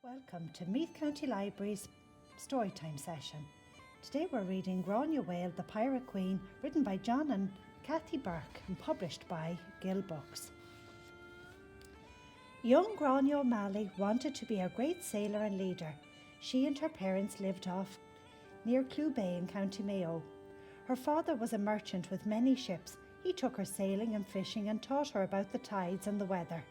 Welcome to Meath County Library's Storytime session. Today we're reading Granuaile, the Pirate Queen, written by John and Fatti Burke and published by Gill books. Young Eoghan O'Malley wanted to be a great sailor and leader. She and her parents lived off near Clew Bay in County Mayo. Her father was a merchant with many ships. He took her sailing and fishing and taught her about the tides and the weather.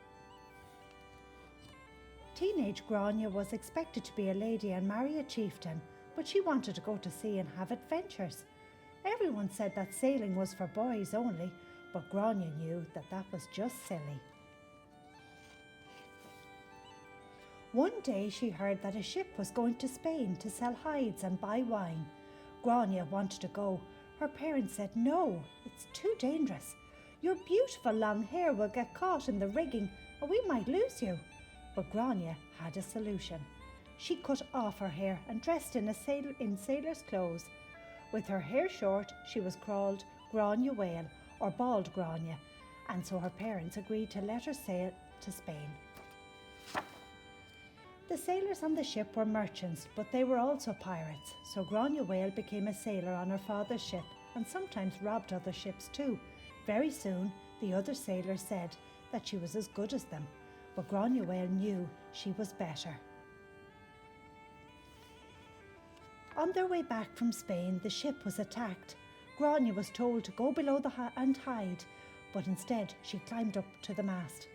Teenage Grania was expected to be a lady and marry a chieftain, but she wanted to go to sea and have adventures. Everyone said that sailing was for boys only, but Grania knew that that was just silly. One day she heard that a ship was going to Spain to sell hides and buy wine. Grania wanted to go. Her parents said, "No, it's too dangerous. Your beautiful long hair will get caught in the rigging and we might lose you." But Grania had a solution. She cut off her hair and dressed in sailor's clothes. With her hair short, she was called Granuaile, or Bald Grania, and so her parents agreed to let her sail to Spain. The sailors on the ship were merchants, but they were also pirates, so Granuaile became a sailor on her father's ship and sometimes robbed other ships too. Very soon, the other sailors said that she was as good as them. But Granuaile knew she was better. On their way back from Spain, the ship was attacked. Grania was told to go below and hide, but instead she climbed up to the mast,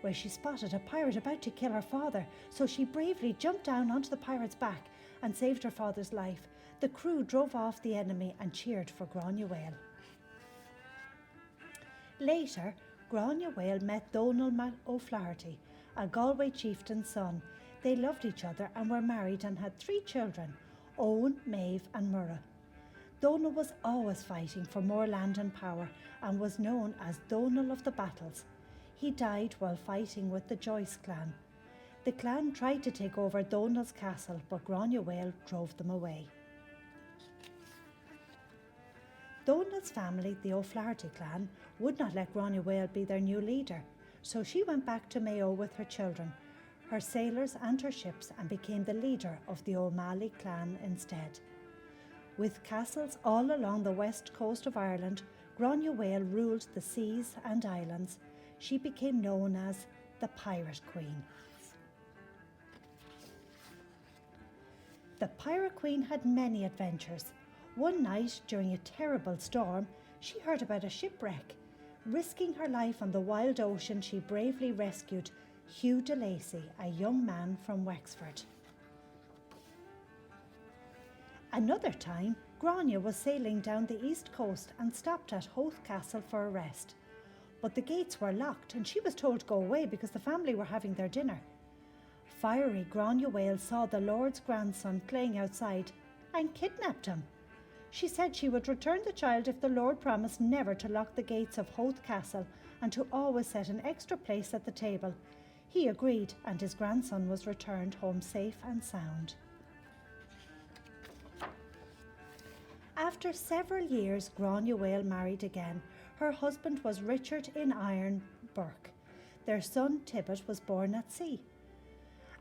where she spotted a pirate about to kill her father, so she bravely jumped down onto the pirate's back and saved her father's life. The crew drove off the enemy and cheered for Granuaile. Later, Granuaile met Eoghan O'Flaherty, a Galway chieftain's son. They loved each other and were married and had 3 children, Eoghan, Maeve and Murragh. Eoghan was always fighting for more land and power and was known as Eoghan of the Battles. He died while fighting with the Joyce clan. The clan tried to take over Eoghan's castle, but Granuaile drove them away. Eoghan's family, the O'Flaherty clan, would not let Granuaile be their new leader, so she went back to Mayo with her children, her sailors and her ships, and became the leader of the O'Malley clan instead. With castles all along the west coast of Ireland, Granuaile ruled the seas and islands. She became known as the Pirate Queen. The Pirate Queen had many adventures. One night, during a terrible storm, she heard about a shipwreck. Risking her life on the wild ocean, she bravely rescued Hugh de Lacy, a young man from Wexford. Another time, Grania was sailing down the east coast and stopped at Howth Castle for a rest. But the gates were locked and she was told to go away because the family were having their dinner. Fiery Granuaile saw the Lord's grandson playing outside and kidnapped him. She said she would return the child if the Lord promised never to lock the gates of Howth Castle and to always set an extra place at the table. He agreed, and his grandson was returned home safe and sound. After several years, Granuaile married again. Her husband was Richard in Iron Burke. Their son Tibbet was born at sea.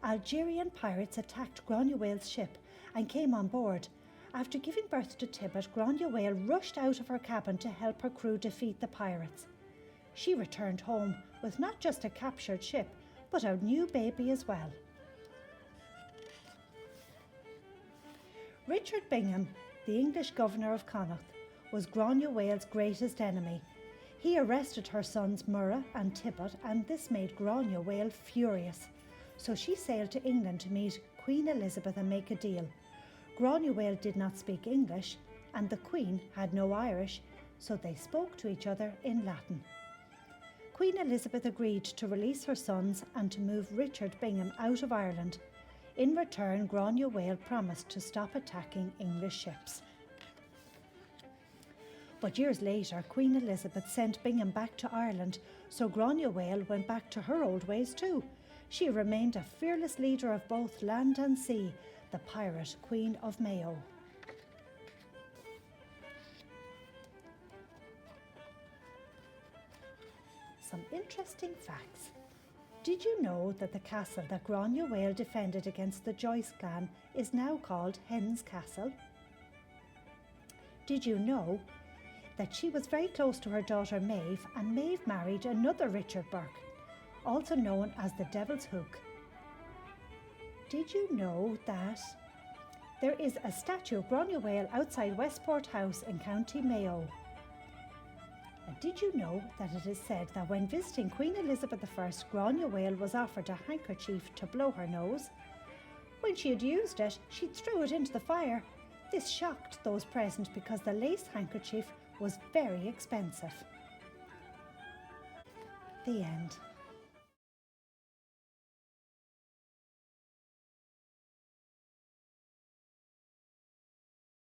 Algerian pirates attacked Granuaile's ship and came on board. After giving birth to Tibbet, Granuaile rushed out of her cabin to help her crew defeat the pirates. She returned home with not just a captured ship, but a new baby as well. Richard Bingham, the English governor of Connaught, was Granuaile's greatest enemy. He arrested her sons Murragh and Tibbet, and this made Granuaile furious. So she sailed to England to meet Queen Elizabeth and make a deal. Granuaile did not speak English, and the Queen had no Irish, so they spoke to each other in Latin. Queen Elizabeth agreed to release her sons and to move Richard Bingham out of Ireland. In return, Granuaile promised to stop attacking English ships. But years later, Queen Elizabeth sent Bingham back to Ireland, so Granuaile went back to her old ways too. She remained a fearless leader of both land and sea, the Pirate Queen of Mayo. Some interesting facts. Did you know that the castle that Granuaile defended against the Joyce clan is now called Hen's Castle? Did you know that she was very close to her daughter Maeve, and Maeve married another Richard Burke, also known as the Devil's Hook? Did you know that there is a statue of Granuaile outside Westport House in County Mayo? And did you know that it is said that when visiting Queen Elizabeth I, Granuaile was offered a handkerchief to blow her nose? When she had used it, she threw it into the fire. This shocked those present because the lace handkerchief was very expensive. The end.